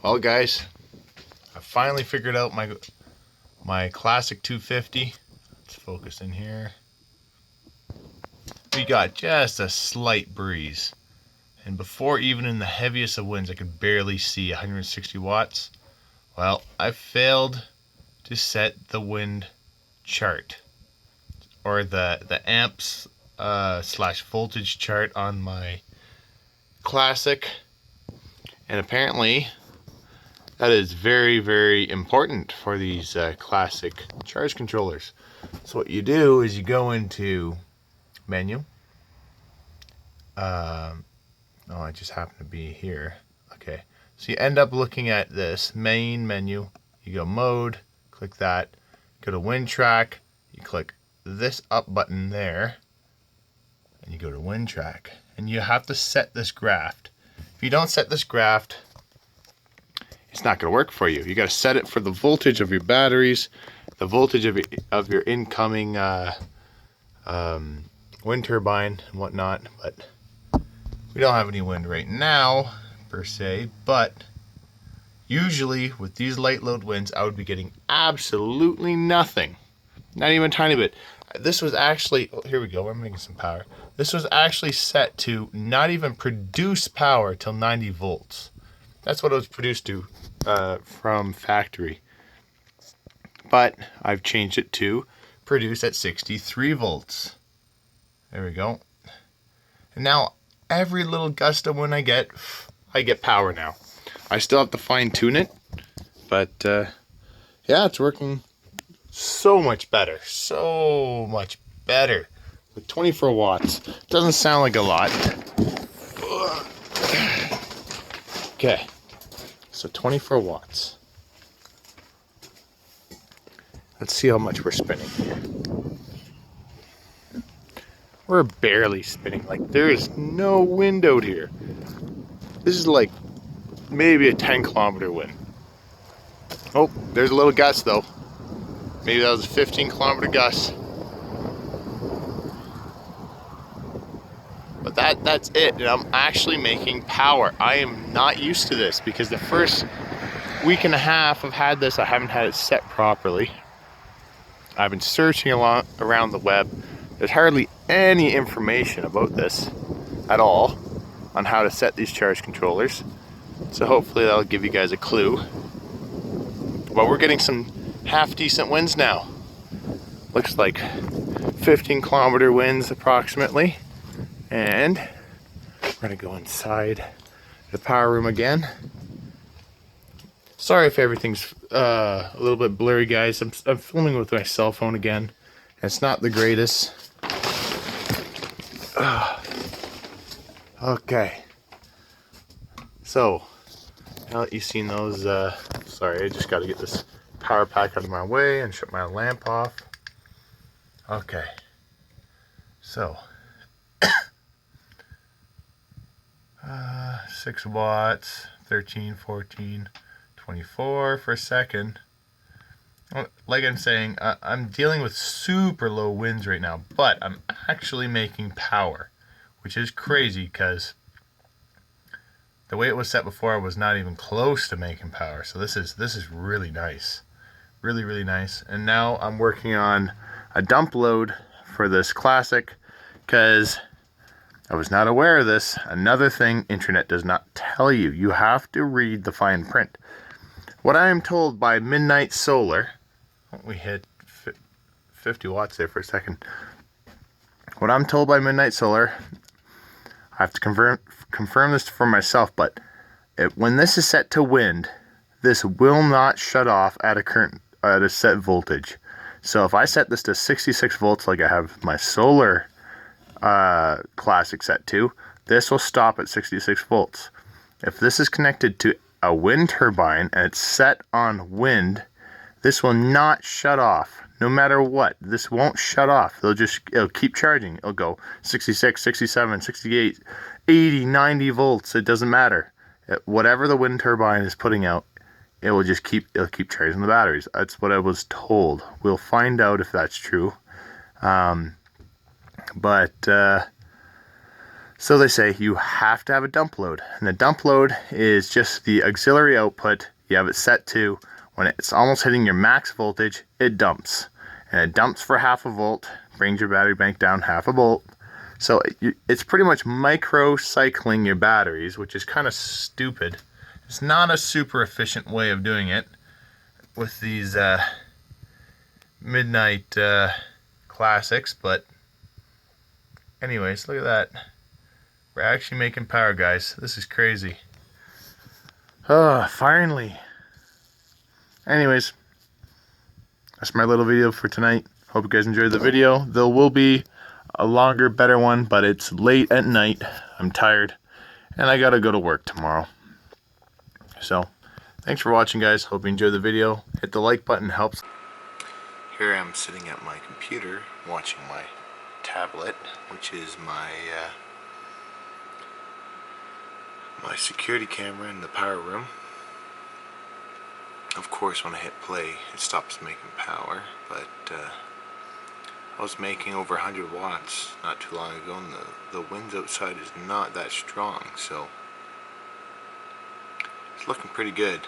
Well, guys, I finally figured out my classic 250. Let's focus in here. We got just a slight breeze, and before even in the heaviest of winds I could barely see 160 watts. Well, I failed to set the wind chart, or the amps slash voltage chart on my classic, and apparently that is very, very important for these classic charge controllers. So what you do is you go into menu. Oh, I just happen to be here. Okay, so you end up looking at this main menu. You go mode, click that, go to wind track, you click this up button there, and you go to wind track, and you have to set this graph. If you don't set this graph, it's not going to work for you. You got to set it for the voltage of your batteries, the voltage of your incoming wind turbine and whatnot. But we don't have any wind right now per se, but usually with these light load winds I would be getting absolutely nothing, not even a tiny bit. This was actually, oh, here we go, we're making some power. This was actually set to not even produce power till 90 volts. That's what it was produced to from factory. But I've changed it to produce at 63 volts. There we go. And now every little gust of wind I get power now. I still have to fine tune it, but yeah, it's working so much better. So much better. With 24 watts. Doesn't sound like a lot. Okay. So 24 watts. Let's see how much we're spinning here. We're barely spinning. Like, there is no wind out here. This is like maybe a 10-kilometer wind. Oh, there's a little gust though. Maybe that was a 15-kilometer gust. But that's it, and I'm actually making power. I am not used to this because the first week and a half I've had this, I haven't had it set properly. I've been searching around the web. There's hardly any information about this at all on how to set these charge controllers. So hopefully that'll give you guys a clue. But we're getting some half decent winds now. Looks like 15-kilometer winds approximately. And we're gonna go inside the power room again. Sorry if everything's a little bit blurry, guys. I'm filming with my cell phone again. It's not the greatest. Okay. So, now that you've seen those, sorry, I just got to get this power pack out of my way and shut my lamp off. Okay. So, 6 watts, 13, 14, 24 for a second. Like I'm saying, I'm dealing with super low winds right now, but I'm actually making power, which is crazy because the way it was set before I was not even close to making power. So this is really nice. Really, really nice. And now I'm working on a dump load for this classic because I was not aware of this. Another thing internet does not tell you. You have to read the fine print. What I am told by MidNite Solar, we hit 50 watts there for a second. What I'm told by MidNite Solar, I have to confirm this for myself, but when this is set to wind, this will not shut off at a set voltage. So if I set this to 66 volts like I have my solar classic set to, this will stop at 66 volts. If this is connected to a wind turbine and it's set on wind, this will not shut off no matter what. This won't shut off. It'll keep charging. It'll go 66, 67, 68, 80, 90 volts. It doesn't matter. Whatever the wind turbine is putting out, it'll keep charging the batteries. That's what I was told. We'll find out if that's true. So they say you have to have a dump load, and the dump load is just the auxiliary output. You have it set to when it's almost hitting your max voltage, it dumps, and it dumps for half a volt, brings your battery bank down half a volt. So it's pretty much micro cycling your batteries, which is kind of stupid. It's not a super efficient way of doing it with these MidNite classics, but anyways, look at that. We're actually making power, guys. This is crazy. Oh, finally. Anyways, that's my little video for tonight. Hope you guys enjoyed the video. There will be a longer, better one, but it's late at night. I'm tired, and I gotta go to work tomorrow. So, thanks for watching, guys. Hope you enjoyed the video. Hit the like button, helps. Here I am sitting at my computer watching my tablet, which is my my security camera in the power room. Of course, when I hit play, it stops making power, but I was making over 100 watts not too long ago, and the wind outside is not that strong, so it's looking pretty good.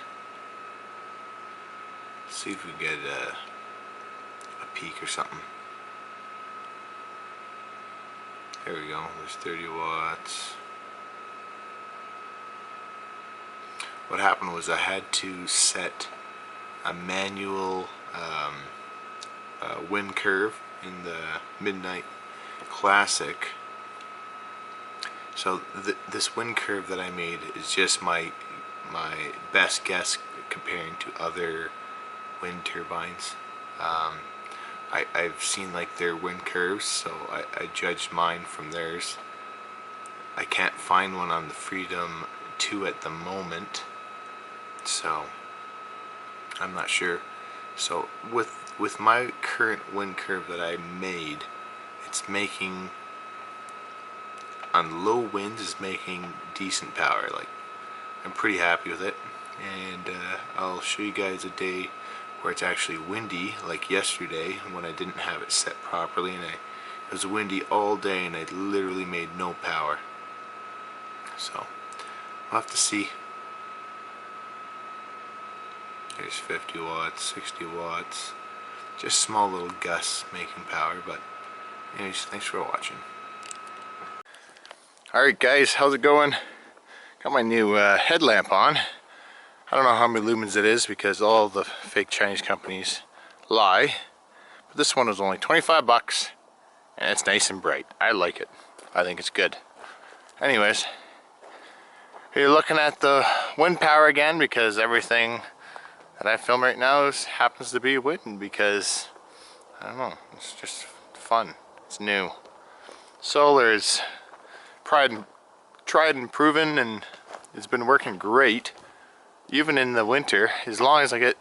Let's see if we get a peak or something. There we go, there's 30 watts. What happened was I had to set a manual wind curve in the MidNite Classic. So this wind curve that I made is just my best guess comparing to other wind turbines. I've seen like their wind curves, so I judged mine from theirs. I can't find one on the Freedom 2 at the moment, so I'm not sure. So with my current wind curve that I made, it's making, on low winds, is making decent power. Like, I'm pretty happy with it, and I'll show you guys a day where it's actually windy, like yesterday when I didn't have it set properly, and it was windy all day and I literally made no power. So we'll have to see. There's 50 watts, 60 watts, just small little gusts making power. But anyways, thanks for watching. Alright guys, how's it going? Got my new headlamp on. I don't know how many lumens it is because all the fake Chinese companies lie, but this one was only 25 bucks and it's nice and bright. I like it. I think it's good. Anyways, you're looking at the wind power again because everything that I film right now happens to be wind, because I don't know, it's just fun. It's new. Solar is tried and proven, and it's been working great. Even in the winter, as long as I get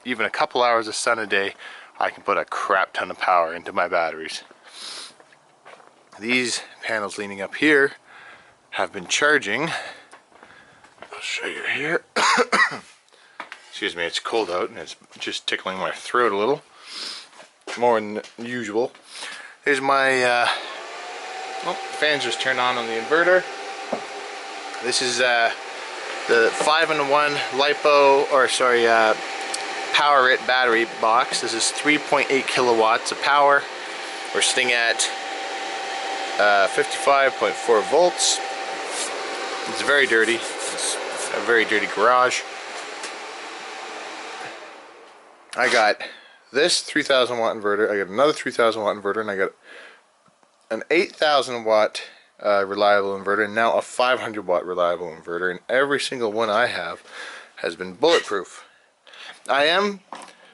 even a couple hours of sun a day, I can put a crap ton of power into my batteries. These panels leaning up here have been charging. I'll show you here. Excuse me, it's cold out and it's just tickling my throat a little more than usual. Here's my fans just turned on the inverter. This is the 5-in-1 LiPo, or sorry, PowerIt battery box. This is 3.8 kilowatts of power. We're sitting at 55.4 volts. It's very dirty. It's a very dirty garage. I got this 3,000 watt inverter, I got another 3,000 watt inverter, and I got an 8,000 watt reliable inverter, and now a 500 watt reliable inverter, and every single one I have has been bulletproof. I am,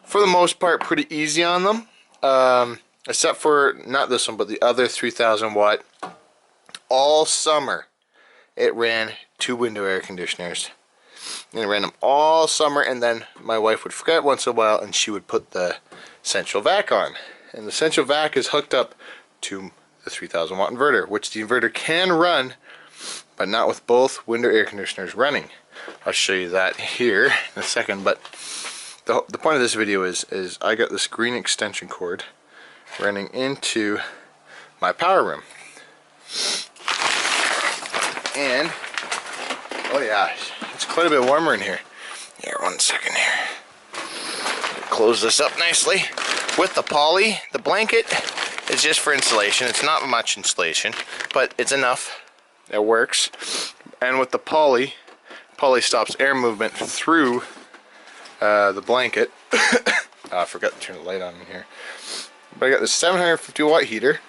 for the most part, pretty easy on them, except for, not this one, but the other 3,000 watt. All summer it ran 2 window air conditioners, and it ran them all summer, and then my wife would forget once in a while and she would put the central vac on, and the central vac is hooked up to the 3,000 watt inverter, which the inverter can run, but not with both window air conditioners running. I'll show you that here in a second, but the point of this video is I got this green extension cord running into my power room. And, oh yeah, it's quite a bit warmer in here. Here, 1 second here. Close this up nicely. With the poly, the blanket is just for insulation. It's not much insulation, but it's enough. It works. And with the poly stops air movement through the blanket. I forgot to turn the light on in here. But I got this 750 watt heater.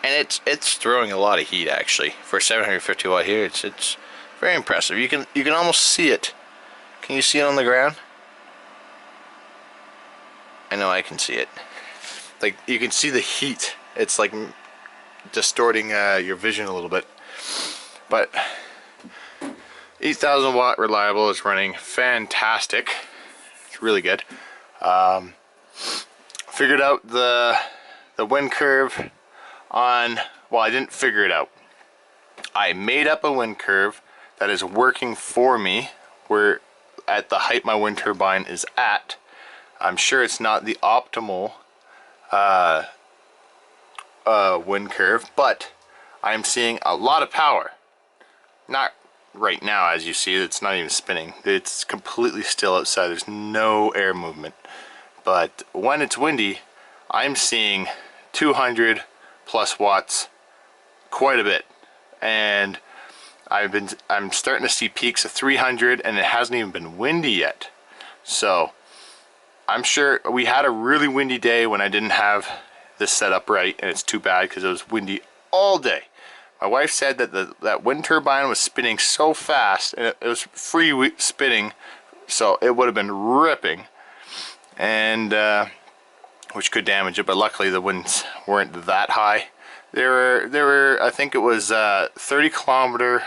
And it's throwing a lot of heat actually. For a 750 watt heater, it's very impressive. You can almost see it. Can you see it on the ground? I know I can see it. Like, you can see the heat. It's like distorting your vision a little bit. But 8,000 watt reliable is running fantastic. It's really good. Figured out the wind curve on, well, I didn't figure it out. I made up a wind curve that is working for me, where at the height my wind turbine is at. I'm sure it's not the optimal wind curve, but I'm seeing a lot of power. Not right now, as you see, it's not even spinning. It's completely still outside. There's no air movement. But when it's windy, I'm seeing 200 plus watts quite a bit. And I'm starting to see peaks of 300, and it hasn't even been windy yet. So I'm sure we had a really windy day when I didn't have this set up right, and it's too bad because it was windy all day. My wife said that that wind turbine was spinning so fast, and it was free spinning, so it would have been ripping, and which could damage it. But luckily the winds weren't that high. There were I think it was 30 kilometer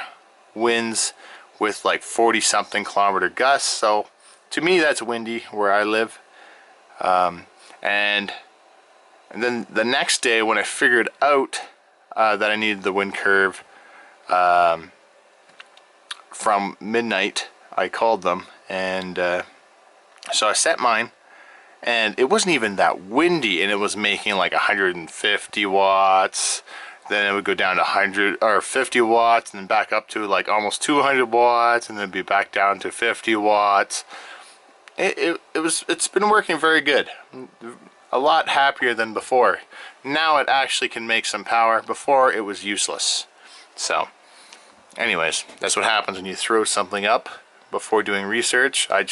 winds with like 40 something kilometer gusts. So to me that's windy where I live. And then the next day when I figured out that I needed the wind curve from MidNite, I called them, and so I set mine, and it wasn't even that windy, and it was making like 150 watts. Then it would go down to 100 or 50 watts, and then back up to like almost 200 watts, and then be back down to 50 watts. It's been working very good. A lot happier than before. Now it actually can make some power. Before it was useless. So anyways, that's what happens when you throw something up before doing research. I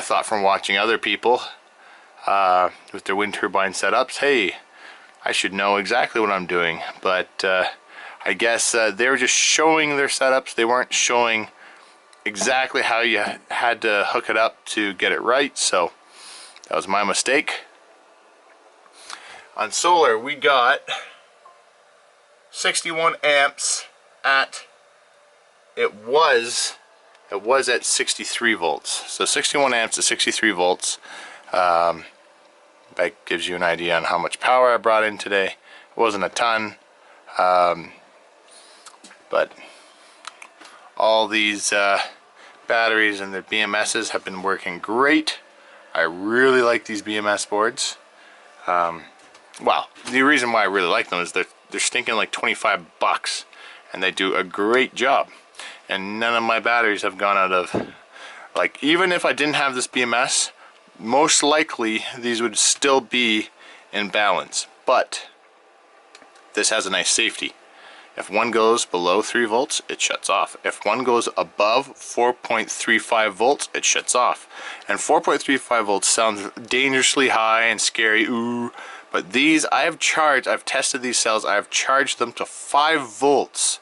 thought from watching other people with their wind turbine setups, hey, I should know exactly what I'm doing. But I guess they were just showing their setups. They weren't showing exactly how you had to hook it up to get it right. So that was my mistake. On solar, we got 61 amps at, it was at 63 volts. So 61 amps at 63 volts. That gives you an idea on how much power I brought in today. It wasn't a ton, but all these batteries and their BMSs have been working great. I really like these BMS boards. Well, the reason why I really like them is they're stinking like 25 bucks, and they do a great job. And none of my batteries have gone out of, like, even if I didn't have this BMS, most likely these would still be in balance. But this has a nice safety. If one goes below 3 volts, it shuts off. If one goes above 4.35 volts, it shuts off. And 4.35 volts sounds dangerously high and scary, ooh. But these, I've tested these cells, I've charged them to 5 volts.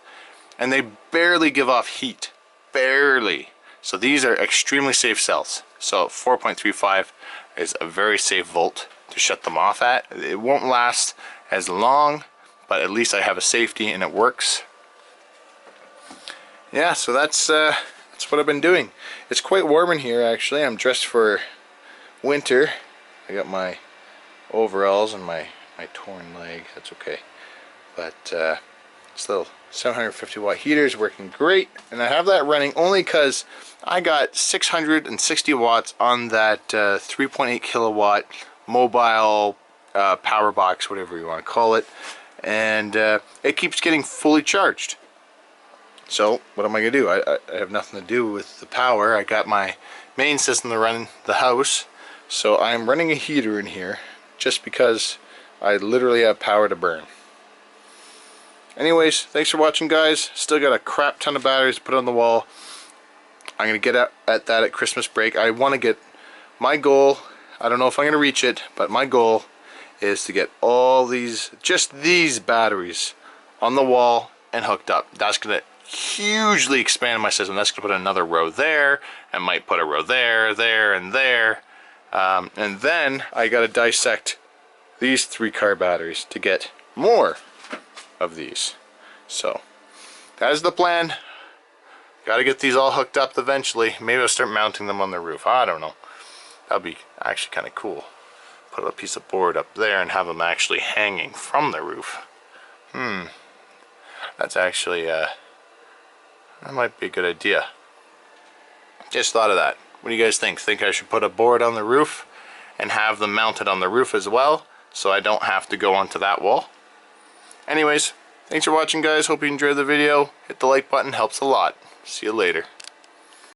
And they barely give off heat. Barely. So these are extremely safe cells. So 4.35 is a very safe volt to shut them off at. It won't last as long, but at least I have a safety and it works. Yeah, so that's what I've been doing. It's quite warm in here actually. I'm dressed for winter. I got my overalls and my torn leg. That's okay. But this little 750 watt heater is working great, and I have that running only because I got 660 watts on that 3.8 kilowatt mobile power box, whatever you want to call it, and it keeps getting fully charged. So what am I gonna do? I have nothing to do with the power. I got my main system to run the house, so I'm running a heater in here just because I literally have power to burn. Anyways, thanks for watching, guys. Still got a crap ton of batteries to put on the wall. I'm gonna get at that at Christmas break. I want to get my goal. I don't know if I'm gonna reach it, but my goal is to get all these, just these batteries on the wall and hooked up. That's gonna hugely expand my system. That's gonna put another row there, and might put a row there, there, and there. And then I gotta dissect these 3-car batteries to get more of these. So that is the plan. Gotta get these all hooked up eventually. Maybe I'll start mounting them on the roof. I don't know. That'd be actually kind of cool. Put a piece of board up there and have them actually hanging from the roof. That's actually that might be a good idea. Just thought of that. What do you guys think? Think I should put a board on the roof and have them mounted on the roof as well, so I don't have to go onto that wall? Anyways, thanks for watching, guys. Hope you enjoyed the video. Hit the like button, helps a lot. See you later.